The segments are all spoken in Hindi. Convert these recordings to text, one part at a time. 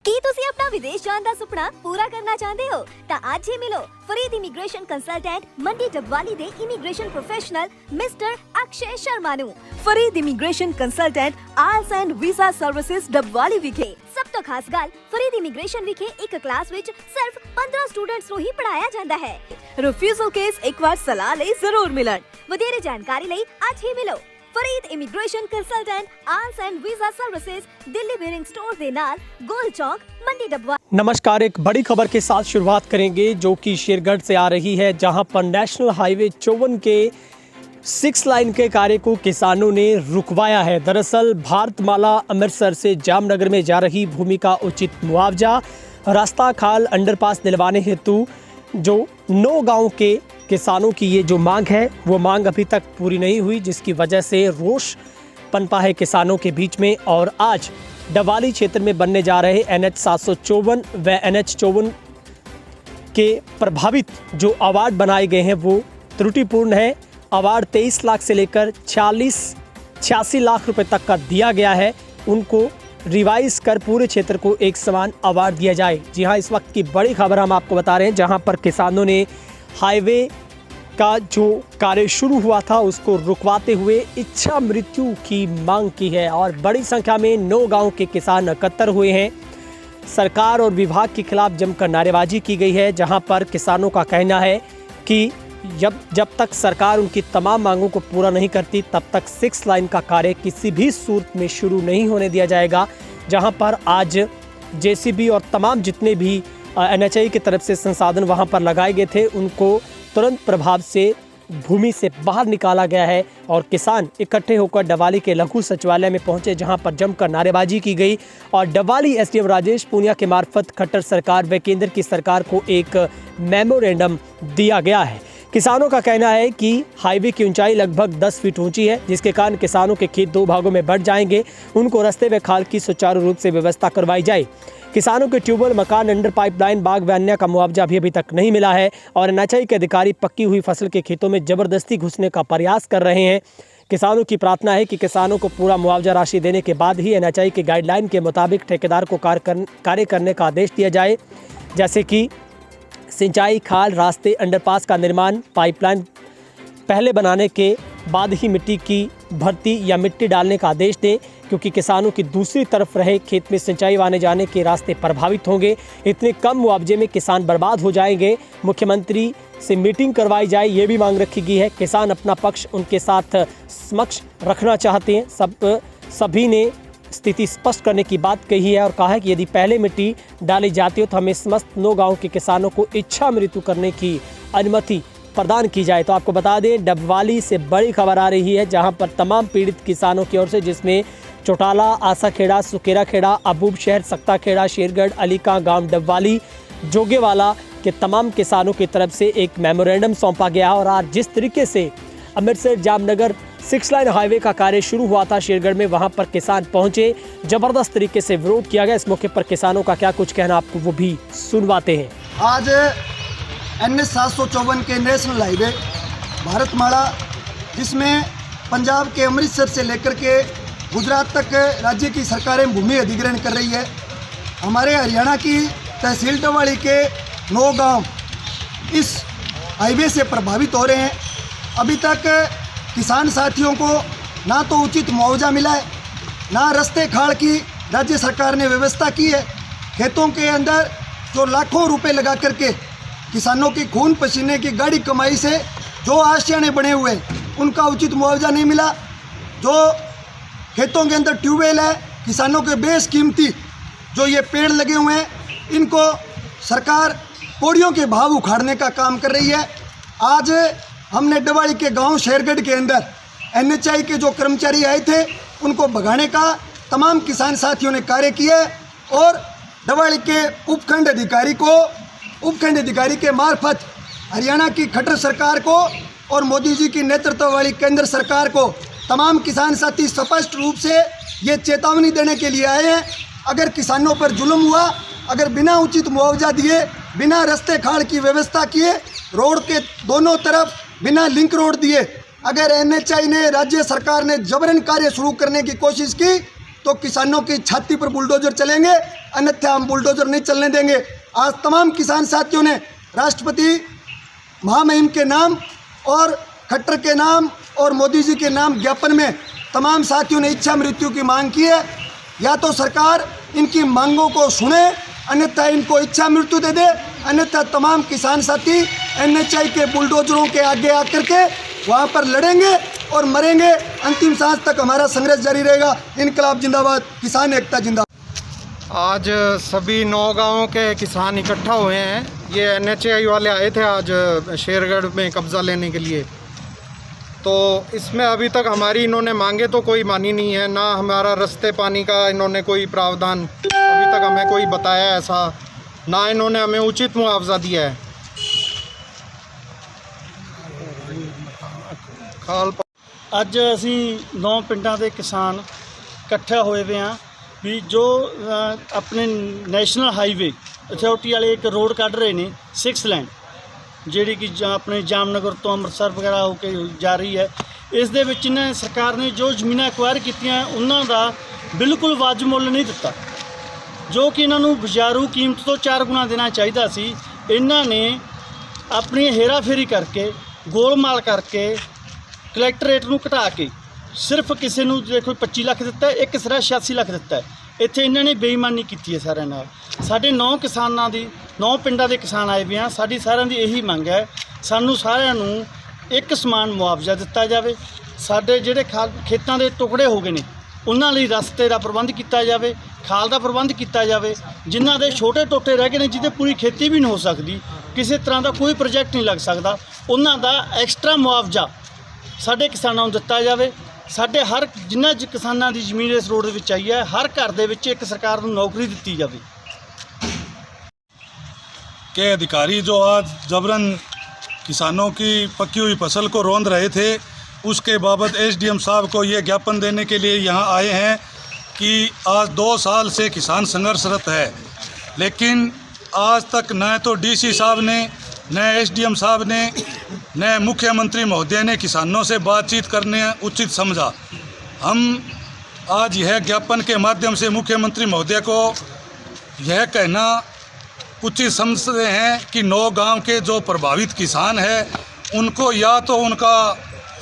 ਕੀ ਤੁਸੀਂ ਆਪਣਾ ਵਿਦੇਸ਼ ਜਾਣ ਦਾ ਸੁਪਨਾ ਪੂਰਾ ਕਰਨਾ ਚਾਹੁੰਦੇ ਹੋ ਤਾਂ ਅੱਜ ਹੀ ਮਿਲੋ ਫਰੀਦ ਇਮੀਗ੍ਰੇਸ਼ਨ ਕੰਸਲਟੈਂਟ ਮੰਡੀ ਡਬਵਾਲੀ ਦੇ immigration professional mister Akshay Sharma ਨੂੰ। Farid immigration consultant IELTS and visa services Dabwali ਵਿਖੇ। ਸਭ ਤੋਂ ਖਾਸ ਗੱਲ, ਫਰੀਦ ਇਮੀਗ੍ਰੇਸ਼ਨ ਵਿਖੇ ਇੱਕ ਕਲਾਸ ਵਿੱਚ ਸਿਰਫ 15 ਸਟੂਡੈਂਟਸ ਨੂੰ ਹੀ ਪੜਾਇਆ ਜਾਂਦਾ ਹੈ। ਰਿਫਿਊਜ਼ਲ ਕੇਸ ਇੱਕ ਵਾਰ ਸਲਾਹ ਲਈ ਜ਼ਰੂਰ ਮਿਲਣ। ਵਧੇਰੇ ਜਾਣਕਾਰੀ ਲਈ ਅੱਜ ਹੀ ਮਿਲੋ Farid immigration consultant IELTS and visa services, Delhi bearing store दे नाल, गोल चौक, मंडी डबवा। नमस्कार, एक बड़ी खबर के साथ शुरुआत करेंगे जो कि शेरगढ़ से आ रही है, जहां पर नेशनल हाईवे 54 के 6 लाइन के कार्य को किसानों ने रुकवाया है। दरअसल भारतमाला अमृतसर से जामनगर में जा रही भूमि का उचित मुआवजा, रास्ता खाल अंडरपास दिलवाने हेतु जो 9 गाँव के किसानों की ये जो मांग है वो मांग अभी तक पूरी नहीं हुई, जिसकी वजह से रोष पनपा है किसानों के बीच में। और आज डबवाली क्षेत्र में बनने जा रहे NH 754 व NH 54 के प्रभावित जो अवार्ड बनाए गए हैं वो त्रुटिपूर्ण है। अवार्ड 23 लाख से लेकर 86 लाख रुपए तक का दिया गया है। उनको रिवाइज कर पूरे क्षेत्र को एक समान अवार्ड दिया जाए। जी हाँ, इस वक्त की बड़ी खबर हम आपको बता रहे हैं, जहाँ पर किसानों ने हाईवे का जो कार्य शुरू हुआ था उसको रुकवाते हुए इच्छा मृत्यु की मांग की है। और बड़ी संख्या में 9 गांव के किसान एकत्र हुए हैं। सरकार और विभाग के खिलाफ जमकर नारेबाजी की गई है, जहां पर किसानों का कहना है कि जब तक सरकार उनकी तमाम मांगों को पूरा नहीं करती तब तक 6 लाइन का कार्य किसी भी सूरत में शुरू नहीं होने दिया जाएगा। जहां पर आज JCB और तमाम जितने भी NHI की तरफ से संसाधन वहां पर लगाए गए थे उनको तुरंत प्रभाव से भूमि से बाहर निकाला गया है। और किसान इकट्ठे होकर डबवाली के लघु सचिवालय में पहुंचे, जहां पर जमकर नारेबाजी की गई। और डबवाली SDM राजेश पूनिया के मार्फत खट्टर सरकार व केंद्र की सरकार को एक मेमोरेंडम दिया गया है। किसानों का कहना है कि हाईवे की ऊंचाई लगभग 10 फीट ऊंची है, जिसके कारण किसानों के खेत 2 भागों में बढ़ जाएंगे। उनको रास्ते व खाल की सुचारू रूप से व्यवस्था करवाई जाए। किसानों के ट्यूबवेल, मकान, अंडर पाइपलाइन, बाग व अन्य का मुआवजा भी अभी तक नहीं मिला है। और NHI के अधिकारी पक्की हुई फसल के खेतों में जबरदस्ती घुसने का प्रयास कर रहे हैं। किसानों की प्रार्थना है कि किसानों को पूरा मुआवजा राशि देने के बाद ही NHI के गाइडलाइन के मुताबिक ठेकेदार को कार्य करने का आदेश दिया जाए, जैसे कि सिंचाई, खाल, रास्ते, अंडरपास का निर्माण, पाइपलाइन पहले बनाने के बाद ही मिट्टी की भर्ती या मिट्टी डालने का आदेश दें, क्योंकि किसानों की दूसरी तरफ रहे खेत में सिंचाई आने जाने के रास्ते प्रभावित होंगे। इतने कम मुआवजे में किसान बर्बाद हो जाएंगे। मुख्यमंत्री से मीटिंग करवाई जाए, ये भी मांग रखी गई है। किसान अपना पक्ष उनके साथ समक्ष रखना चाहते हैं। सभी ने स्थिति स्पष्ट करने की बात कही है और कहा है कि यदि पहले मिट्टी डाली जाती हो तो हमें समस्त 9 गाँव के किसानों को इच्छा मृत्यु करने की अनुमति प्रदान की जाए। तो आपको बता दें, डबवाली से बड़ी खबर आ रही है, जहां पर तमाम पीड़ित किसानों की ओर से, जिसमें चौटाला, आसाखेड़ा, सुकेराखेड़ा, अबूब शहर, सक्ताखेड़ा, शेरगढ़, अलीका गांव, डबवाली, जोगेवाला के तमाम किसानों की तरफ से एक मेमोरेंडम सौंपा गया। और आज जिस तरीके से अमृतसर जामनगर 6 लाइन हाईवे का कार्य शुरू हुआ था शेरगढ़ में, वहां पर किसान पहुंचे, जबरदस्त तरीके से विरोध किया गया। इस मौके पर किसानों का क्या कुछ कहना, आपको वो भी सुनवाते हैं। आज NH 754 के नेशनल हाईवे भारतमाला, जिसमें पंजाब के अमृतसर से लेकर के गुजरात तक राज्य की सरकारें भूमि अधिग्रहण कर रही है। हमारे हरियाणा की तहसील डबवाली के 9 गांव इस हाईवे से प्रभावित हो रहे हैं। अभी तक किसान साथियों को ना तो उचित मुआवजा मिला है, ना रास्ते खाल की राज्य सरकार ने व्यवस्था की है। खेतों के अंदर जो लाखों रुपए लगा करके किसानों की खून पसीने की गाढ़ी कमाई से जो आशियाने बने हुए उनका उचित मुआवजा नहीं मिला। जो खेतों के अंदर ट्यूबवेल है, किसानों के बेशकीमती जो ये पेड़ लगे हुए हैं, इनको सरकार पौड़ियों के भाव उखाड़ने का काम कर रही है। आज हमने डबवाली के गांव शेरगढ़ के अंदर NHI के जो कर्मचारी आए थे उनको भगाने का तमाम किसान साथियों ने कार्य किया और डबवाली के उपखंड अधिकारी के मार्फत हरियाणा की खट्टर सरकार को और मोदी जी की नेतृत्व वाली केंद्र सरकार को तमाम किसान साथी स्पष्ट रूप से ये चेतावनी देने के लिए आए हैं। अगर किसानों पर जुल्म हुआ, अगर बिना उचित मुआवजा दिए, बिना रास्ते खाल की व्यवस्था किए, रोड के दोनों तरफ बिना लिंक रोड दिए, अगर NHI ने, राज्य सरकार ने जबरन कार्य शुरू करने की कोशिश की तो किसानों की छाती पर बुलडोजर चलेंगे। अन्यथा हम बुलडोजर नहीं चलने देंगे। आज तमाम किसान साथियों ने राष्ट्रपति महामहिम के नाम और खट्टर के नाम और मोदी जी के नाम ज्ञापन में तमाम साथियों ने इच्छा मृत्यु की मांग की है। या तो सरकार इनकी मांगों को सुने, अन्यथा इनको इच्छा मृत्यु दे दे, अन्यथा तमाम किसान साथी NHI के बुलडोजरों के आगे आकर के वहाँ पर लड़ेंगे और मरेंगे। अंतिम सांस तक हमारा संघर्ष जारी रहेगा। इनकलाब जिंदाबाद, किसान एकता जिंदाबाद। आज सभी 9 गांवों के किसान इकट्ठा हुए हैं। ये NHI वाले आए थे आज शेरगढ़ में कब्ज़ा लेने के लिए। तो इसमें अभी तक हमारी इन्होंने मांगे तो कोई मानी नहीं है, ना हमारा रास्ते पानी का इन्होंने कोई प्रावधान अभी तक हमें कोई बताया ऐसा, ना इन्होंने हमें उचित मुआवजा दिया है। ਅੱਜ ਅਸੀਂ 9 ਪਿੰਡਾਂ ਦੇ ਕਿਸਾਨ ਇਕੱਠੇ ਹੋਏ ਵੇ ਹਾਂ ਵੀ ਜੋ ਆਪਣੇ ਨੈਸ਼ਨਲ ਹਾਈਵੇ ਅਥਾਰਟੀ ਵਾਲੇ ਇੱਕ ਰੋਡ ਕੱਢ ਰਹੇ ਨੇ 6 ਲਾਈਨ ਜਿਹੜੀ ਕਿ ਆਪਣੇ ਜਾਮਨਗਰ ਤੋਂ ਅੰਮ੍ਰਿਤਸਰ ਵਗੈਰਾ ਹੋ ਕੇ ਜਾ ਰਹੀ ਹੈ। ਇਸ ਦੇ ਵਿੱਚ ਨੇ ਸਰਕਾਰ ਨੇ ਜੋ ਜ਼ਮੀਨਾਂ ਐਕਵਾਇਰ ਕੀਤੀਆਂ ਉਹਨਾਂ ਦਾ ਬਿਲਕੁਲ ਵਾਜਬ ਮੁੱਲ ਨਹੀਂ ਦਿੱਤਾ, ਜੋ ਕਿ ਇਹਨਾਂ ਨੂੰ ਬਾਜ਼ਾਰੂ ਕੀਮਤ ਤੋਂ 4 ਗੁਣਾ ਦੇਣਾ ਚਾਹੀਦਾ ਸੀ। ਇਹਨਾਂ ਨੇ ਆਪਣੀ ਹੇਰਾਫੇਰੀ ਕਰਕੇ ਗੋਲਮਾਲ ਕਰਕੇ ਕਲੈਕਟਰ ਰੇਟ ਨੂੰ ਘਟਾ ਕੇ ਸਿਰਫ ਕਿਸੇ ਨੂੰ ਦੇਖੋ 25 ਲੱਖ ਦਿੱਤਾ, ਇੱਕ ਸਿਰਾ 86 ਲੱਖ ਦਿੱਤਾ। ਇੱਥੇ ਇਹਨਾਂ ਨੇ ਬੇਈਮਾਨੀ ਕੀਤੀ ਹੈ ਸਾਰਿਆਂ ਨਾਲ। ਸਾਡੇ 9 ਕਿਸਾਨਾਂ ਦੀ 9 ਪਿੰਡਾਂ ਦੇ ਕਿਸਾਨ ਆਏ ਵੀ ਆ। ਸਾਡੀ ਸਾਰਿਆਂ ਦੀ ਇਹੀ ਮੰਗ ਹੈ, ਸਾਨੂੰ ਸਾਰਿਆਂ ਨੂੰ ਇੱਕ ਸਮਾਨ ਮੁਆਵਜ਼ਾ ਦਿੱਤਾ ਜਾਵੇ। ਸਾਡੇ ਜਿਹੜੇ ਖੇਤਾਂ ਦੇ ਟੁਕੜੇ ਹੋ ਗਏ ਨੇ ਉਹਨਾਂ ਲਈ ਰਸਤੇ ਦਾ ਪ੍ਰਬੰਧ ਕੀਤਾ ਜਾਵੇ, ਖਾਲ ਦਾ ਪ੍ਰਬੰਧ ਕੀਤਾ ਜਾਵੇ। ਜਿਨ੍ਹਾਂ ਦੇ ਛੋਟੇ ਟੋਟੇ ਰਹਿ ਗਏ ਨੇ, ਜਿਹਦੇ ਪੂਰੀ ਖੇਤੀ ਵੀ ਨਹੀਂ ਹੋ ਸਕਦੀ, ਕਿਸੇ ਤਰ੍ਹਾਂ ਦਾ ਕੋਈ ਪ੍ਰੋਜੈਕਟ ਨਹੀਂ ਲੱਗ ਸਕਦਾ, ਉਹਨਾਂ ਦਾ ਐਕਸਟਰਾ ਮੁਆਵਜ਼ਾ ਸਾਡੇ ਕਿਸਾਨਾਂ ਨੂੰ ਦਿੱਤਾ ਜਾਵੇ। ਸਾਡੇ ਹਰ ਜਿੰਨਾ ਕਿਸਾਨਾਂ ਦੀ ਜ਼ਮੀਨ ਇਸ ਰੋਡ ਦੇ ਵਿੱਚ ਆਈ ਹੈ, ਹਰ ਘਰ ਦੇ ਵਿੱਚ ਇੱਕ ਸਰਕਾਰ ਨੂੰ ਨੌਕਰੀ ਦਿੱਤੀ ਜਾਵੇ। के अधिकारी जो आज जबरन किसानों की पकी हुई फसल को रौंद रहे थे, उसके बाबत SDM साहब को ये ज्ञापन देने के लिए यहाँ आए हैं कि आज 2 साल से किसान संघर्षरत है, लेकिन आज तक न तो DC साहब ने, न SDM साहब ने, न मुख्यमंत्री महोदय ने किसानों से बातचीत करने उचित समझा। हम आज यह ज्ञापन के माध्यम से मुख्यमंत्री महोदय को यह कहना उचित समझते हैं कि 9 गांव के जो प्रभावित किसान हैं उनको या तो उनका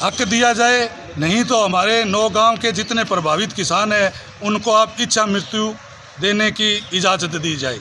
हक दिया जाए, नहीं तो हमारे 9 गांव के जितने प्रभावित किसान हैं उनको आप इच्छा मृत्यु देने की इजाज़त दी जाए।